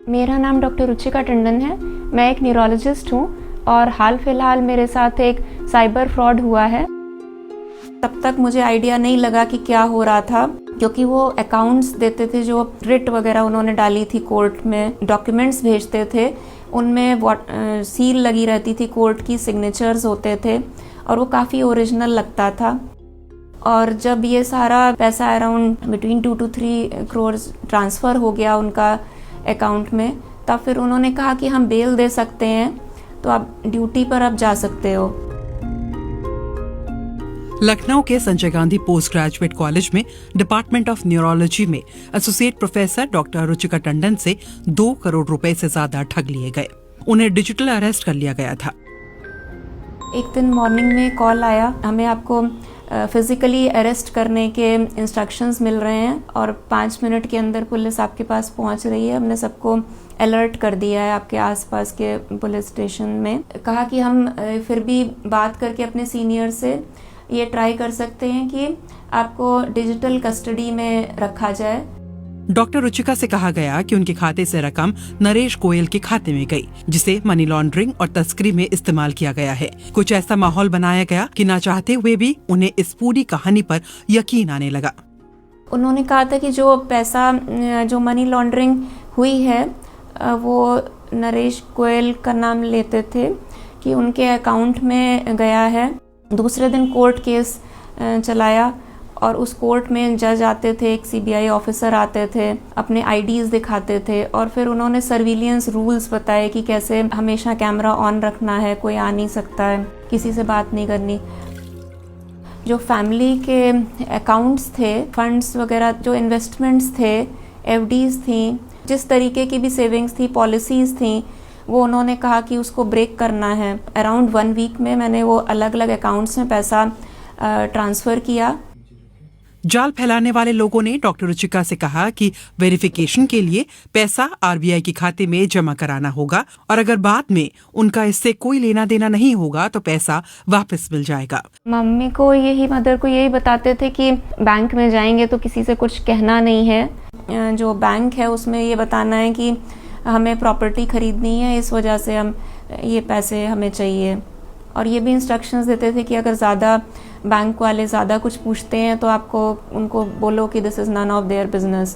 मेरा नाम डॉक्टर रुचिका टंडन है। मैं एक न्यूरोलॉजिस्ट हूँ और हाल फिलहाल मेरे साथ एक साइबर फ्रॉड हुआ है। तब तक मुझे आइडिया नहीं लगा कि क्या हो रहा था, क्योंकि वो अकाउंट्स देते थे जो रिट वगैरह उन्होंने डाली थी कोर्ट में, डॉक्यूमेंट्स भेजते थे, उनमें सील लगी रहती थी, कोर्ट की सिग्नेचर्स होते थे और वो काफ़ी ओरिजिनल लगता था। और जब ये सारा पैसा around between 2 to 3 crore transfer हो गया उनका अकाउंट में, तब फिर उन्होंने कहा कि हम बेल दे सकते हैं, तो आप ड्यूटी पर अब जा सकते हो। लखनऊ के Sanjay Gandhi post graduate college में डिपार्टमेंट ऑफ न्यूरोलॉजी में associate professor doctor Ruchika Tandon से 2 करोड़ रुपए से ज्यादा ठग लिए गए। उन्हें डिजिटल अरेस्ट कर लिया गया था। एक दिन मॉर्निंग में कॉल आया, हमें आपको फिजिकली अरेस्ट करने के इंस्ट्रक्शंस मिल रहे हैं और 5 मिनट के अंदर पुलिस आपके पास पहुंच रही है। हमने सबको अलर्ट कर दिया है आपके आसपास के पुलिस स्टेशन में। कहा कि हम फिर भी बात करके अपने सीनियर से ये ट्राई कर सकते हैं कि आपको डिजिटल कस्टडी में रखा जाए। डॉक्टर रुचिका से कहा गया कि उनके खाते से रकम नरेश गोयल के खाते में गई, जिसे मनी लॉन्ड्रिंग और तस्करी में इस्तेमाल किया गया है। कुछ ऐसा माहौल बनाया गया कि ना चाहते हुए भी उन्हें इस पूरी कहानी पर यकीन आने लगा। उन्होंने कहा था कि जो पैसा जो मनी लॉन्ड्रिंग हुई है वो नरेश गोयल का नाम लेते थे कि उनके अकाउंट में गया है। दूसरे दिन कोर्ट केस चलाया और उस कोर्ट में जज आते थे, एक सीबीआई ऑफिसर आते थे, अपने आईडीज दिखाते थे और फिर उन्होंने सर्विलियंस रूल्स बताए कि कैसे हमेशा कैमरा ऑन रखना है, कोई आ नहीं सकता है, किसी से बात नहीं करनी। जो फैमिली के अकाउंट्स थे, फंड्स वगैरह, जो इन्वेस्टमेंट्स थे, एफडीज थी, जिस तरीके की भी सेविंग्स थी, पॉलिसीज़ थी, वो उन्होंने कहा कि उसको ब्रेक करना है। अराउंड 1 वीक में मैंने वो अलग अलग अकाउंट्स में पैसा ट्रांसफ़र किया। जाल फैलाने वाले लोगों ने डॉक्टर रुचिका से कहा कि वेरिफिकेशन के लिए पैसा आरबीआई के खाते में जमा कराना होगा और अगर बाद में उनका इससे कोई लेना देना नहीं होगा तो पैसा वापस मिल जाएगा। मम्मी को मदर को यही बताते थे कि बैंक में जाएंगे तो किसी से कुछ कहना नहीं है। जो बैंक है उसमें ये बताना है कि हमें प्रॉपर्टी खरीदनी है, इस वजह से हम ये पैसे हमें चाहिए। और ये भी इंस्ट्रक्शंस देते थे कि अगर ज़्यादा बैंक वाले ज़्यादा कुछ पूछते हैं तो आपको उनको बोलो कि this is none of their business.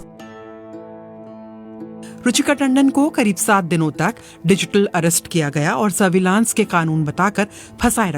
Ruchika Tandon को करीब 7 दिनों तक डिजिटल अरेस्ट किया गया और सर्विलांस के कानून बताकर फंसाए